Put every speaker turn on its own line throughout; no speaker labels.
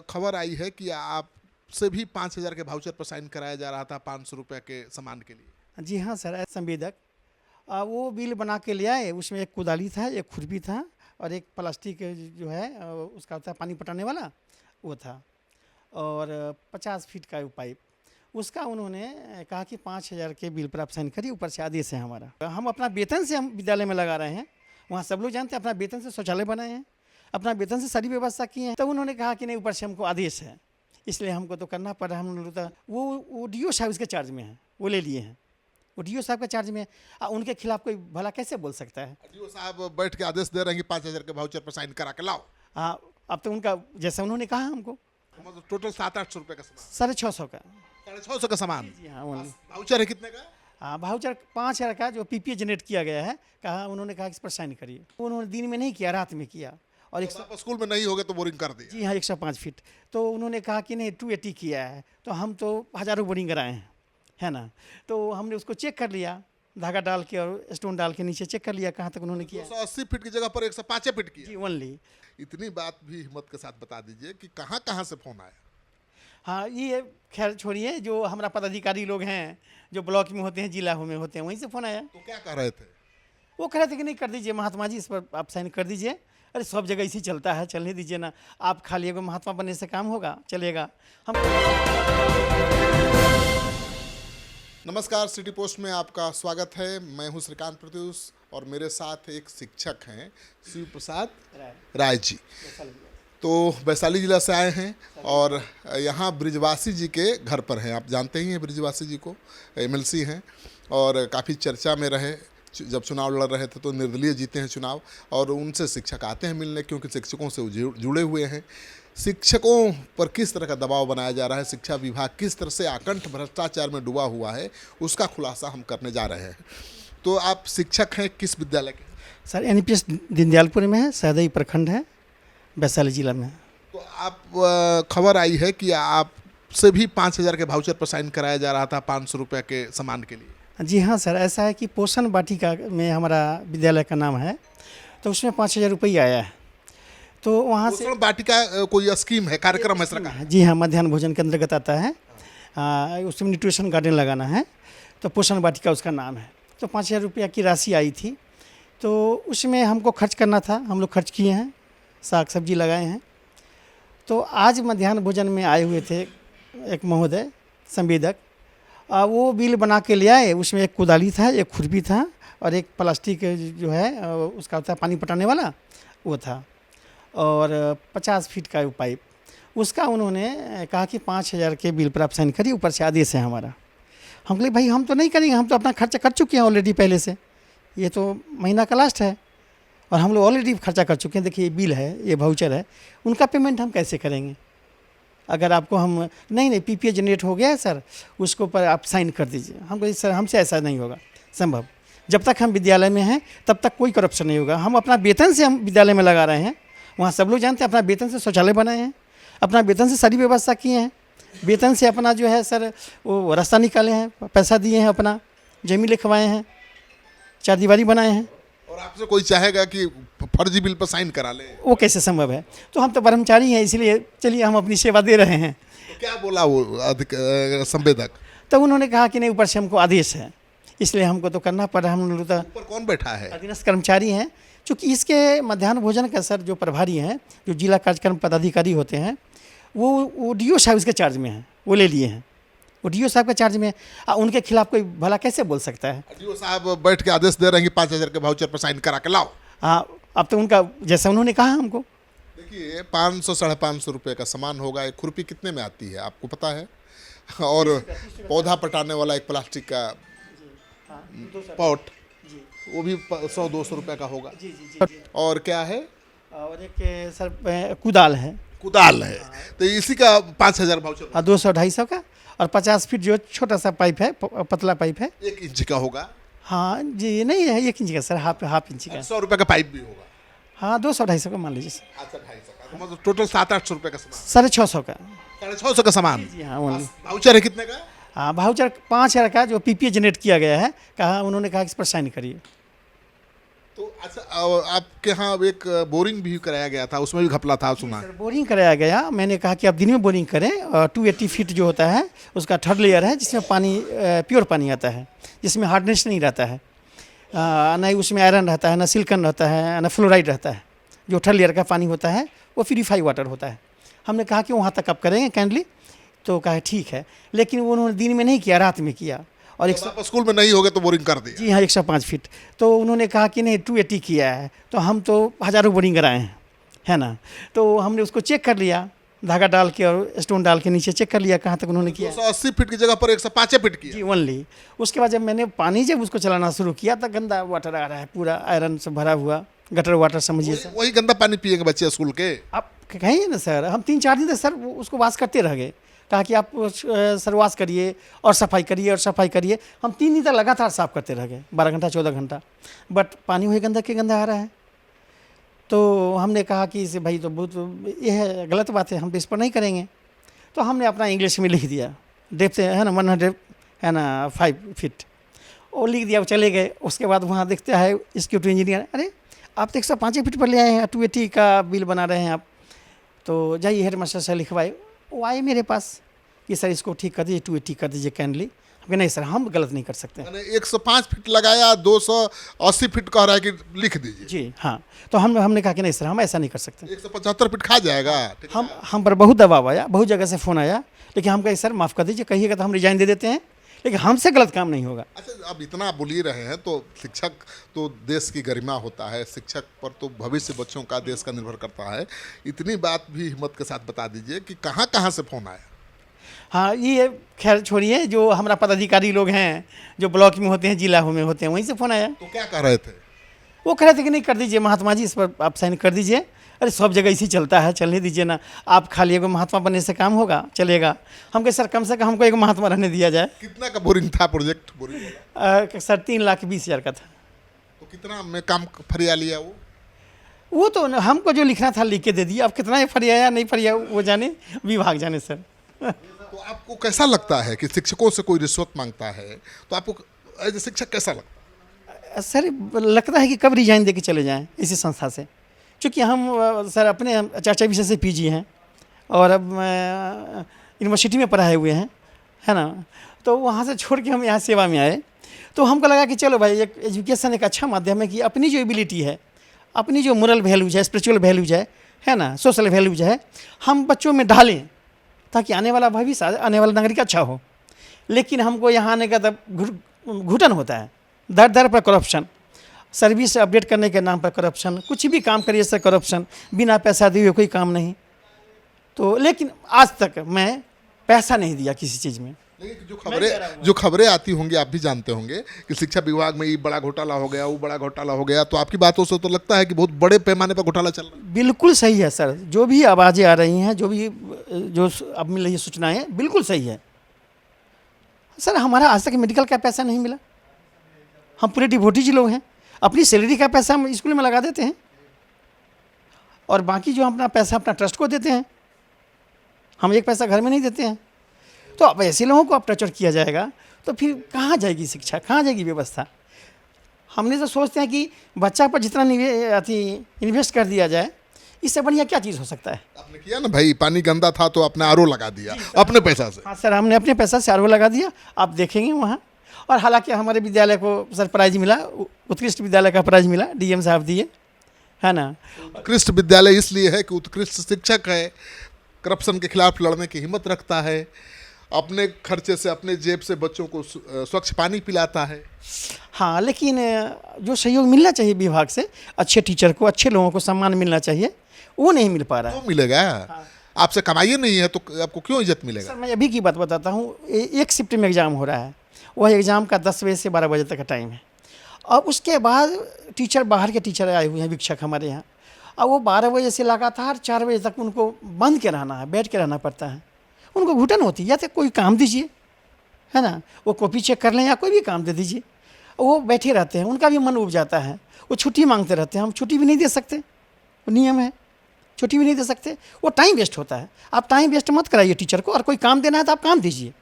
खबर आई है कि आप से भी 5,000 के वाउचर पर साइन कराया जा रहा था 500 रुपये के सामान के लिए।
जी हाँ सर, संवेदक वो बिल बना के ले आए। उसमें एक कुदाली था, एक खुरपी था और एक प्लास्टिक जो है उसका होता है पानी पटाने वाला, वो था, और 50 फीट का पाइप। उसका उन्होंने कहा कि 5,000 के बिल पर आप साइन करिए, ऊपर से आदेश है हमारा। हम अपना वेतन से हम विद्यालय में लगा रहे हैं। वहाँ सब लोग जानते हैं, अपना वेतन से शौचालय बनाए हैं, अपना वेतन से सारी व्यवस्था की है। तो उन्होंने कहा कि नहीं, ऊपर से हमको आदेश है, इसलिए हमको तो करना पड़ा। हम लोग तो वो DO साहब इसके चार्ज में है, वो ले लिए हैं, वो DO साहब के चार्ज में है। उनके खिलाफ कोई भला कैसे बोल सकता है?
DO साहब बैठ के आदेश दे रहे हैं कि 5,000 के वाउचर पर साइन करा के लाओ।
हाँ, अब तो उनका जैसा उन्होंने कहा हमको,
मतलब टोटल 700-800 रुपये का सामान,
650 का।
650 का सामान।
जी हाँ, ओनली।
वाउचर है कितने का?
हाँ, वाउचर 5,000 का जो PPA जनरेट किया गया है। कहा उन्होंने कहा इस पर साइन करिए। उन्होंने दिन में नहीं किया, रात में किया। और
आप स्कूल में नहीं होगे तो बोरिंग कर दिया।
जी हाँ, 105 फीट। तो उन्होंने कहा कि नहीं 280 किया है। तो हम तो हज़ारों बोरिंग कराए हैं, है ना। तो हमने उसको चेक कर लिया, धागा डाल के और स्टोन डाल के नीचे चेक कर लिया कहाँ तक उन्होंने किया।
280 फीट की जगह पर 105 फीट की।
जी ओनली।
इतनी बात भी हिम्मत के साथ बता दीजिए कि कहाँ कहाँ से फोन आया?
हाँ, ये खैर छोड़िए, जो हमारा पदाधिकारी लोग हैं, जो ब्लॉक में होते हैं, जिला में होते हैं, वहीं से फ़ोन आया।
तो क्या कह रहे थे?
वो कह रहे थे कि नहीं, कर दीजिए महात्मा जी, इस पर आप साइन कर दीजिए। अरे सब जगह इसी चलता है, चलने दीजिए ना। आप खाली एगो महात्मा बनने से काम होगा? चलेगा। हम
नमस्कार, सिटी पोस्ट में आपका स्वागत है। मैं हूं श्रीकांत प्रत्युष और मेरे साथ एक शिक्षक हैं, शिव प्रसाद राय जी। तो वैशाली जिला से आए हैं और यहाँ ब्रिजवासी जी के घर पर हैं। आप जानते ही हैं ब्रिजवासी जी को, MLC हैं और काफ़ी चर्चा में रहे। जब चुनाव लड़ रहे थे तो निर्दलीय जीते हैं चुनाव, और उनसे शिक्षक आते हैं मिलने, क्योंकि शिक्षकों से वो जुड़े हुए हैं। शिक्षकों पर किस तरह का दबाव बनाया जा रहा है, शिक्षा विभाग किस तरह से आकंठ भ्रष्टाचार में डूबा हुआ है, उसका खुलासा हम करने जा रहे हैं। तो आप शिक्षक हैं, किस विद्यालय के?
सर NPS दीनदयालपुर में है, सहदई प्रखंड है, वैशाली जिला में।
तो आप खबर आई है कि आप से भी 5,000 के वाउचर पर साइन कराया जा रहा था 500 रुपये के सामान के लिए।
जी हाँ सर, ऐसा है कि पोषण वाटिका में हमारा विद्यालय का नाम है, तो उसमें 5,000 रुपये आया है। तो वहाँ से
पोषण वाटिका कोई स्कीम है, कार्यक्रम है सरकार?
जी हाँ, मध्याह्न भोजन के अंतर्गत आता है। उसमें न्यूट्रिशन गार्डन लगाना है, तो पोषण वाटिका उसका नाम है। तो 5,000 रुपया की राशि आई थी, तो उसमें हमको खर्च करना था। हम लोग खर्च किए हैं, साग सब्जी लगाए हैं। तो आज मध्याह्न भोजन में आए हुए थे एक महोदय संवेदक, वो बिल बना के ले आए। उसमें एक कुदाली था, एक खुरपी था और एक प्लास्टिक जो है उसका होता है पानी पटाने वाला, वो था, और 50 फीट का पाइप। उसका उन्होंने कहा कि 5,000 के बिल पर आप साइन करिए, ऊपर से आदेश है हमारा। हम बोले भाई हम तो नहीं करेंगे, हम तो अपना खर्चा कर चुके हैं ऑलरेडी पहले से। ये तो महीना का लास्ट है और हम लोग ऑलरेडी खर्चा कर चुके हैं। देखिए ये बिल है, ये वाउचर है, उनका पेमेंट हम कैसे करेंगे? अगर आपको हम नहीं PPA जनरेट हो गया है सर, उसको पर आप साइन कर दीजिए। हम कहे सर हमसे ऐसा नहीं होगा संभव। जब तक हम विद्यालय में हैं तब तक कोई करप्शन नहीं होगा। हम अपना वेतन से हम विद्यालय में लगा रहे हैं। वहाँ सब लोग जानते हैं, अपना वेतन से शौचालय बनाए हैं, अपना वेतन से सारी व्यवस्था किए हैं, वेतन से अपना जो है सर वो रास्ता निकाले हैं, पैसा दिए हैं, अपना जमीन लिखवाए हैं, चारदीवारी बनाए हैं।
और आपसे कोई चाहेगा कि फर्जी बिल पर साइन करा ले,
वो कैसे संभव है? तो हम तो कर्मचारी हैं, इसलिए चलिए हम अपनी सेवा दे रहे हैं।
तो क्या बोला वो संवेदक?
तब उन्होंने कहा कि नहीं, ऊपर से हमको आदेश है, इसलिए हमको तो करना पड़ा। हम लोग तो
ऊपर कौन बैठा है?
अधीनस्थ कर्मचारी हैं। चूँकि इसके मध्याह्न भोजन का सर जो प्रभारी हैं, जो जिला कार्यक्रम पदाधिकारी होते हैं, वो DO साहब इसके चार्ज में हैं, वो ले लिए हैं, वो DO साहब के चार्ज में है। उनके खिलाफ कोई भला कैसे बोल सकता है?
DO साहब बैठ के आदेश दे रहे हैं कि 5,000 के वाउचर पर साइन करा के लाओ।
हाँ, अब तो उनका जैसा उन्होंने कहा हमको।
देखिए 500-550 रुपये का सामान होगा। एक खुरपी कितने में आती है आपको पता है? और पौधा पटाने वाला एक प्लास्टिक का पॉट, वो भी 100-200 रुपये का होगा। और क्या है?
और एक सर कुदाल है।
कुदाल है, तो इसी का 5,000 वाउचर।
हाँ, 200-250 का। और 50 फीट जो छोटा सा पाइप है, पतला पाइप है,
1 इंच का होगा।
हाँ जी, नहीं है 1 इंच का सर, हाफ इंच का।
100 रुपये का पाइप भी होगा।
हाँ, 200-250 का मान लीजिए सर।
अच्छा, 250 का, तो मतलब टोटल 700-800 रुपये का सामान।
650 का।
650 का सामान।
जी हाँ, ओनली।
वाउचर है कितने का?
हाँ, वाउचर 5,000 का जो PPA जनरेट किया गया है। कहा उन्होंने कहा इस पर साइन करिए।
तो अच्छा, आपके यहाँ अब एक बोरिंग भी कराया गया था, उसमें भी घपला था सुना।
सर बोरिंग कराया गया, मैंने कहा कि आप दिन में बोरिंग करें। 280 फीट जो होता है उसका थर्ड लेयर है, जिसमें पानी प्योर पानी आता है, जिसमें हार्डनेस नहीं रहता है, ना ही उसमें आयरन रहता है, ना सिलिकॉन रहता है, ना फ्लोराइड रहता है। जो थर्ड लेयर का पानी होता है वो प्यूरीफाई वाटर होता है। हमने कहा कि वहाँ तक आप करेंगे काइंडली, तो कहा ठीक है, लेकिन वो उन्होंने दिन में नहीं किया, रात में किया। और
जब आप स्कूल में नहीं होगे तो बोरिंग कर दिया।
जी हाँ, 105 फीट। तो उन्होंने कहा कि नहीं 280 किया है, तो हम तो हज़ारों बोरिंग कराए हैं, है ना। तो हमने उसको चेक कर लिया, धागा डाल के और स्टोन डाल के नीचे चेक कर लिया कहाँ तक उन्होंने किया।
280 फीट की जगह पर 105 फीट किया।
जी ओनली। उसके बाद जब मैंने पानी जब उसको चलाना शुरू किया तो गंदा वाटर आ रहा है, पूरा आयरन से भरा हुआ, गटर वाटर समझिए सर।
वही गंदा पानी पिएंगे बच्चे स्कूल के।
आप कहिए ना सर, हम 3-4 दिन तक सर उसको वाश करते रह गए। कहा कि आप सर वाश करिए और सफाई करिए और सफाई करिए। हम 3 दिन तक लगातार साफ करते रह गए, 12 घंटा 14 घंटा, बट पानी वही गंदा के गंदा आ रहा है। तो हमने कहा कि इसे भाई तो बहुत ये है, गलत बात है, हम तो इस पर नहीं करेंगे। तो हमने अपना इंग्लिश में लिख दिया, डेप्थ है ना 100 है ना 5 फीट, वो लिख दिया, वो चले गए। उसके बाद वहाँ देखते हैं एक्जीक्यूटिव इंजीनियर, अरे आप तो 105 फीट पर ले आए हैं, 280 का बिल बना रहे हैं आप, तो जाइए हेड मास्टर से लिखवाए। वो आए मेरे पास कि सर इसको ठीक कर दीजिए, 280 कर दीजिए काइंडली। हम नहीं सर, हम गलत नहीं कर सकते।
मैंने 105 फीट लगाया, 280 फीट कह रहा है कि लिख दीजिए।
जी हाँ, तो हमने कहा कि नहीं सर, हम ऐसा नहीं कर सकते।
175 फीट खा जाएगा।
हम पर बहुत दबाव आया, बहुत जगह से फ़ोन आया, लेकिन हम कहे सर माफ़ कर दीजिए, कहिएगा तो हम रिजाइन दे देते हैं, लेकिन हमसे गलत काम नहीं होगा।
अच्छा, अब इतना आप बोल ही रहे हैं तो शिक्षक तो देश की गरिमा होता है, शिक्षक पर तो भविष्य बच्चों का, देश का निर्भर करता है। इतनी बात भी हिम्मत के साथ बता दीजिए कि कहाँ कहाँ से फ़ोन आया।
हाँ, ये खैर छोड़िए, जो हमारा पदाधिकारी लोग हैं, जो ब्लॉक में होते हैं, जिला में होते हैं, वहीं से फ़ोन आया।
तो क्या कह रहे थे?
वो कह रहे थे कि नहीं कर दीजिए महात्मा जी, इस पर आप साइन कर दीजिए। अरे सब जगह इसी चलता है, चलने दीजिए ना, आप खाली एगो महात्मा बनने से काम होगा, चलेगा। हम कहे सर कम से कम हमको एक महात्मा रहने दिया जाए।
कितना का बोरिंग था प्रोजेक्ट? बोरिंग वाला
सर 3,20,000 का था।
तो कितना में काम फरिया लिया
वो तो हमको जो लिखना था लिख के दे दिया, अब कितना फरियाया नहीं फरिया वो जाने, विभाग जाने सर।
तो आपको कैसा लगता है कि शिक्षकों से कोई रिश्वत मांगता है, तो आपको एज ए शिक्षक कैसा लगता है?
सर लगता है कि कब रिजाइन दे के चले जाएं इसी संस्था से, क्योंकि हम सर अपने चर्चा विषय से पीजी हैं और अब यूनिवर्सिटी में पढ़ाए हुए हैं, है ना। तो वहाँ से छोड़ के हम यहाँ सेवा में आए, तो हमको लगा कि चलो भाई, एक एजुकेशन एक अच्छा माध्यम है कि अपनी जो एबिलिटी है, अपनी जो मोरल वैल्यूज है, स्पिरिचुअल वैल्यूज है ना, सोशल वैल्यूज है, हम बच्चों में डालें, ताकि आने वाला भविष्य, आने वाला नागरिक अच्छा हो। लेकिन हमको यहाँ आने का तब घुटन होता है, दर दर पर करप्शन, सर्विस अपडेट करने के नाम पर करप्शन, कुछ भी काम करिए सर करप्शन, बिना पैसा दिए हुए कोई काम नहीं। तो लेकिन आज तक मैं पैसा नहीं दिया किसी चीज़ में।
लेकिन जो खबरें आती होंगी, आप भी जानते होंगे कि शिक्षा विभाग में ये बड़ा घोटाला हो गया, वो बड़ा घोटाला हो गया, तो आपकी बातों से तो लगता है कि बहुत बड़े पैमाने पर घोटाला चल रहा है।
बिल्कुल सही है सर, जो भी आवाज़ें आ रही हैं, जो अब मिल रही सूचनाएँ, बिल्कुल सही है सर। हमारा आज तक मेडिकल का पैसा नहीं मिला, हम पूरे डिवोटीज लोग हैं, अपनी सैलरी का पैसा हम स्कूल में लगा देते हैं, और बाकी जो हम अपना पैसा अपना ट्रस्ट को देते हैं, हम एक पैसा घर में नहीं देते हैं। तो अब ऐसे लोगों को अब टर्चर किया जाएगा तो फिर कहाँ जाएगी शिक्षा, कहाँ जाएगी व्यवस्था। हमने तो सोचते हैं कि बच्चा पर जितना इन्वेस्ट कर दिया जाए, इससे बढ़िया क्या चीज़ हो सकता है।
आपने किया ना भाई, पानी गंदा था तो आपने आरओ लगा दिया अपने पैसा से।
हाँ सर, हमने अपने पैसा से आरओ लगा दिया, आप देखेंगे वहाँ। और हालांकि हमारे विद्यालय को सर प्राइज मिला, उत्कृष्ट विद्यालय का प्राइज मिला, डीएम साहब दिए, है ना।
उत्कृष्ट विद्यालय इसलिए है कि उत्कृष्ट शिक्षक है, करप्शन के खिलाफ लड़ने की हिम्मत रखता है, अपने खर्चे से, अपने जेब से बच्चों को स्वच्छ पानी पिलाता है।
हाँ, लेकिन जो सहयोग मिलना चाहिए विभाग से, अच्छे टीचर को, अच्छे लोगों को सम्मान मिलना चाहिए, वो नहीं मिल पा रहा है।
क्यों मिलेगा?
हाँ।
आपसे कमाइए नहीं है तो आपको क्यों इज्जत मिलेगा?
सर मैं अभी की बात बताता हूँ, एक शिफ्ट में एग्ज़ाम हो रहा है, वह एग्ज़ाम का 10 बजे से 12 बजे तक का टाइम है, और उसके बाद टीचर, बाहर के टीचर आए हुए हैं, शिक्षक हमारे यहाँ, और वो 12 बजे से लगातार 4 बजे तक उनको बंद के रहना है, बैठ के रहना पड़ता है। उनको घुटन होती है, या तो कोई काम दीजिए, है ना, वो कॉपी चेक कर लें या कोई भी काम दे दीजिए। वो बैठे रहते हैं, उनका भी मन उब जाता है, वो छुट्टी मांगते रहते हैं, हम छुट्टी भी नहीं दे सकते, वो नियम है, छुट्टी भी नहीं दे सकते, वो टाइम वेस्ट होता है। आप टाइम वेस्ट मत कराइए टीचर को, और कोई काम देना है तो आप काम दीजिए।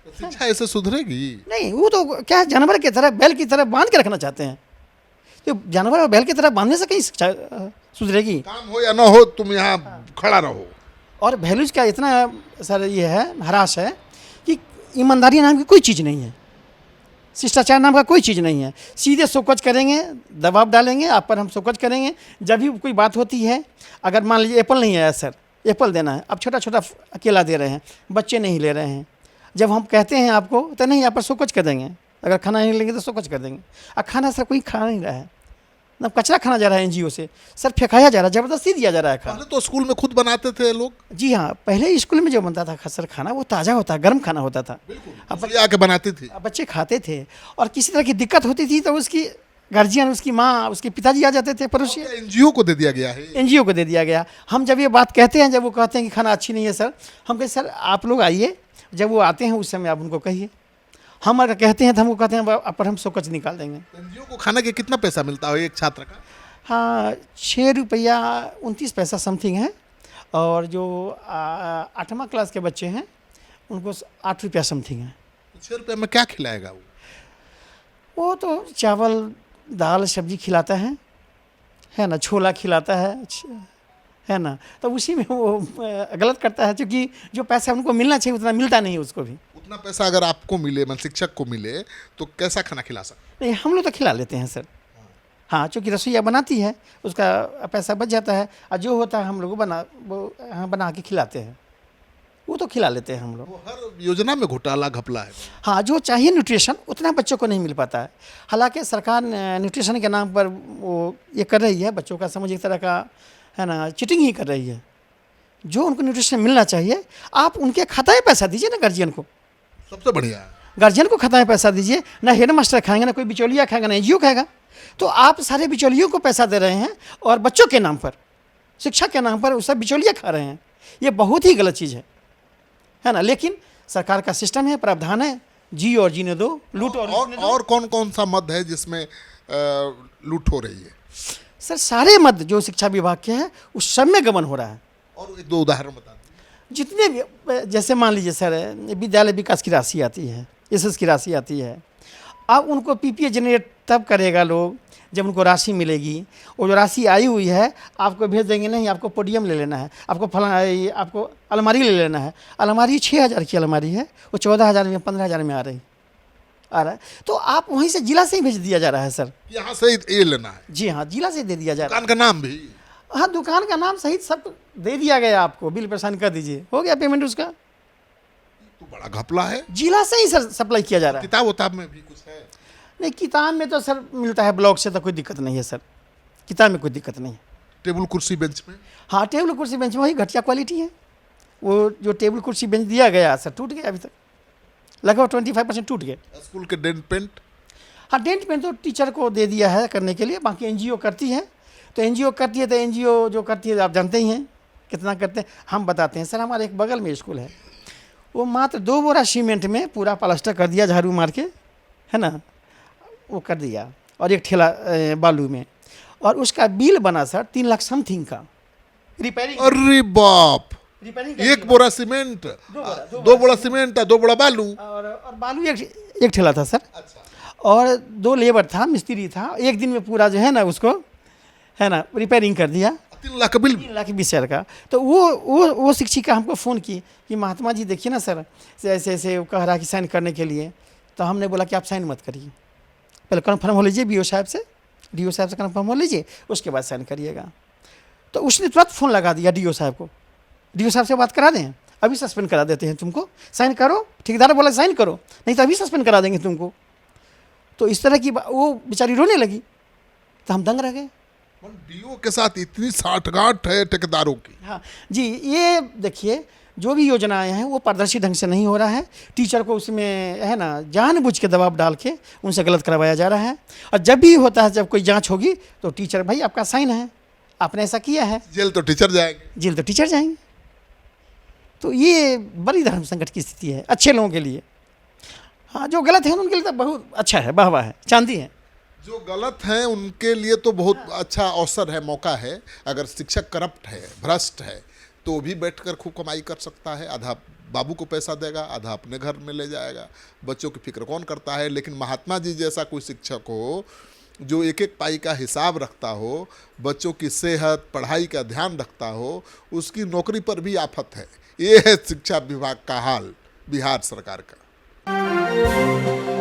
शिक्षा ऐसे सुधरेगी
नहीं, वो तो क्या जानवर की तरह, बैल की तरह बांध के रखना चाहते हैं। तो जानवर और बैल की तरह बांधने से कहीं शिक्षा सुधरेगी।
काम हो या ना हो तुम यहाँ खड़ा रहो।
और वैल्यूज का इतना सर ये है हरास है कि ईमानदारी नाम की कोई चीज़ नहीं है, शिष्टाचार नाम का कोई चीज़ नहीं है। सीधे शोकज करेंगे, दबाव डालेंगे आप पर, हम शोकज करेंगे। जब भी कोई बात होती है, अगर मान लीजिए एप्पल नहीं आया सर, एप्पल देना है, अब छोटा छोटा अकेला दे रहे हैं, बच्चे नहीं ले रहे हैं। जब हम कहते हैं आपको तो नहीं, आप पर शोकज कर देंगे, अगर खाना नहीं लेंगे तो शोकज कर देंगे। और खाना सर कोई खा नहीं रहा है, ना कचरा खाना जा रहा है एनजीओ से सर, फेंकाया जा रहा है, ज़बरदस्ती दिया जा रहा है खाना।
पहले तो स्कूल में खुद बनाते थे लोग।
जी हाँ, पहले स्कूल में जो बनता था सर खाना, वो ताज़ा होता, गर्म खाना होता था,
अब आके बनाती थी।
अब बच्चे खाते थे। और किसी तरह की दिक्कत होती थी तो उसकी गार्जियन, उसकी माँ, उसके पिताजी आ जाते थे, पड़ोसी।
एनजीओ को दे दिया गया है।
एनजीओ को दे दिया गया। हम जब ये बात कहते हैं, जब वो कहते हैं कि खाना अच्छी नहीं है सर, हम कहते सर आप लोग आइए, जब वो आते हैं उस समय आप उनको कहिए। हम अगर कहते हैं तो हमको कहते हैं पर हम शोकज निकाल देंगे।
एनजीओ को खाने के कितना पैसा मिलता है एक छात्र का?
हाँ, 6 रुपया 29 पैसा समथिंग है। और जो 8वां क्लास के बच्चे हैं उनको 8 रुपया समथिंग है।
6 रुपये में क्या खिलाएगा
वो तो चावल दाल सब्जी खिलाता है ना, छोला खिलाता है ना। तो उसी में वो गलत करता है, क्योंकि जो पैसा उनको मिलना चाहिए उतना मिलता नहीं है उसको भी।
उतना पैसा अगर आपको मिले, मतलब शिक्षक को मिले, तो कैसा खाना खिला सकते?
नहीं, हम लोग तो खिला लेते हैं सर। हाँ, चूँकि रसोईया बनाती है, उसका पैसा बच जाता है, और जो होता है हम लोग बना के खिलाते हैं, वो तो खिला लेते हैं हम लोग।
वो हर योजना में घोटाला घपला है।
हाँ, जो चाहिए न्यूट्रिशन उतना बच्चों को नहीं मिल पाता है। हालांकि सरकार न्यूट्रिशन के नाम पर वो ये कर रही है, बच्चों का समझ एक तरह का है ना, चीटिंग ही कर रही है। जो उनको न्यूट्रिशन मिलना चाहिए, आप उनके खाताएँ पैसा दीजिए ना गार्जियन को।
सबसे बढ़िया है।
गार्जियन को खाताएँ पैसा दीजिए, ना हेड मास्टर खाएंगे, ना कोई बिचौलिया खाएगा, ना एनजीओ खाएगा। तो आप सारे बिचौलियों को पैसा दे रहे हैं और बच्चों के नाम पर, शिक्षा के नाम पर सब बिचौलिया खा रहे हैं। ये बहुत ही गलत चीज़ है ना। लेकिन सरकार का सिस्टम है, प्रावधान है, जी और जीने दो, लूट
और कौन कौन सा मद है जिसमें लूट हो रही है?
सर सारे मद जो शिक्षा विभाग के हैं उस सब में गबन हो रहा है।
और एक दो उदाहरण बता दीजिए।
जितने भी, जैसे मान लीजिए सर, विद्यालय विकास की राशि आती है, एसएस की राशि आती है। अब उनको पीपीए जनरेट तब करेगा लोग जब उनको राशि मिलेगी। वो जो राशि आई हुई है आपको भेज देंगे, नहीं आपको पोडियम ले लेना है, आपको आपको अलमारी ले लेना है। अलमारी 6,000 की अलमारी है, वो 14,000 में 15,000 में आ रहा है। तो आप वहीं से जिला से ही भेज दिया जा रहा है सर,
यहाँ से ये लेना है।
जी हाँ, जिला से दे दिया जा रहा है।
दुकान का नाम भी?
हाँ, दुकान का नाम सहित सब दे दिया गया आपको, बिल परेशान कर दीजिए, हो गया पेमेंट उसका।
तो बड़ा घपला है।
जिला से ही सर सप्लाई किया जा रहा है।
किताब उताब में भी कुछ है?
नहीं, किताब में तो सर मिलता है ब्लॉक से, तो कोई दिक्कत नहीं है सर, किताब में कोई दिक्कत नहीं है।
टेबल कुर्सी बेंच में?
हाँ, टेबल कुर्सी बेंच में वही घटिया क्वालिटी है। वो जो टेबल कुर्सी बेंच दिया गया सर टूट गया, अभी तक लगभग 25% टूट गए।
स्कूल के डेंट पेंट?
हाँ, डेंट पेंट तो टीचर को दे दिया है करने के लिए, बाकी एनजीओ करती है। तो एनजीओ जो करती है आप जानते ही हैं कितना करते हैं। हम बताते हैं सर, हमारे एक बगल में स्कूल है, वो मात्र 2 बोरा सीमेंट में पूरा प्लास्टर कर दिया, झाड़ू मार के, है ना, वो कर दिया, और एक ठेला बालू में, और उसका बिल बना सर 3 लाख समथिंग का रिपेयरिंग।
अरे बाप!
रिपेयरिंग
एक बोरा सीमेंट, 2 बोरा सीमेंट, 2 बोरा बालू,
और बालू एक ठेला था सर।
अच्छा।
और 2 लेबर था, मिस्त्री था, एक दिन में पूरा जो है ना उसको, है ना, रिपेयरिंग कर दिया।
3 लाख का बिल?
3,20,000 का। तो वो शिक्षिका हमको फ़ोन की कि महात्मा जी देखिए ना सर, ऐसे ऐसे कह रहा कि साइन करने के लिए। तो हमने बोला कि आप साइन मत करिए, पहले कन्फर्म हो लीजिए डीओ साहब से कन्फर्म हो लीजिए, उसके बाद साइन करिएगा। तो उसने तुरंत फ़ोन लगा दिया डीओ साहब को, डीओ साहब से बात करा दें, अभी सस्पेंड करा देते हैं तुमको, साइन करो। ठेकेदार बोला साइन करो, नहीं तो अभी सस्पेंड करा देंगे तुमको। तो इस तरह की वो बेचारी रोने लगी, तो हम दंग रह गए।
डीओ के साथ इतनी साठगांठ है ठेकेदारों की।
हाँ जी, ये देखिए जो भी योजनाएं हैं वो पारदर्शी ढंग से नहीं हो रहा है। टीचर को उसमें है ना जानबूझ के दबाव डाल के उनसे गलत करवाया जा रहा है। और जब भी होता है, जब कोई जांच होगी तो टीचर भाई आपका साइन है, आपने ऐसा किया है,
जेल तो टीचर जाएंगे।
जेल तो टीचर जाएंगे। तो ये बड़ी धर्म संकट की स्थिति है अच्छे लोगों के लिए। हाँ, जो गलत है उनके लिए तो बहुत अच्छा है, वाह वाह है, चांदी है।
जो गलत हैं उनके लिए तो बहुत अच्छा अवसर है, मौका है। अगर शिक्षक करप्ट है, भ्रष्ट है, तो भी बैठकर खूब कमाई कर सकता है। आधा बाबू को पैसा देगा, आधा अपने घर में ले जाएगा। बच्चों की फिक्र कौन करता है? लेकिन महात्मा जी जैसा कोई शिक्षक हो जो एक एक पाई का हिसाब रखता हो, बच्चों की सेहत पढ़ाई का ध्यान रखता हो, उसकी नौकरी पर भी आफत है। ये है शिक्षा विभाग का हाल बिहार सरकार का।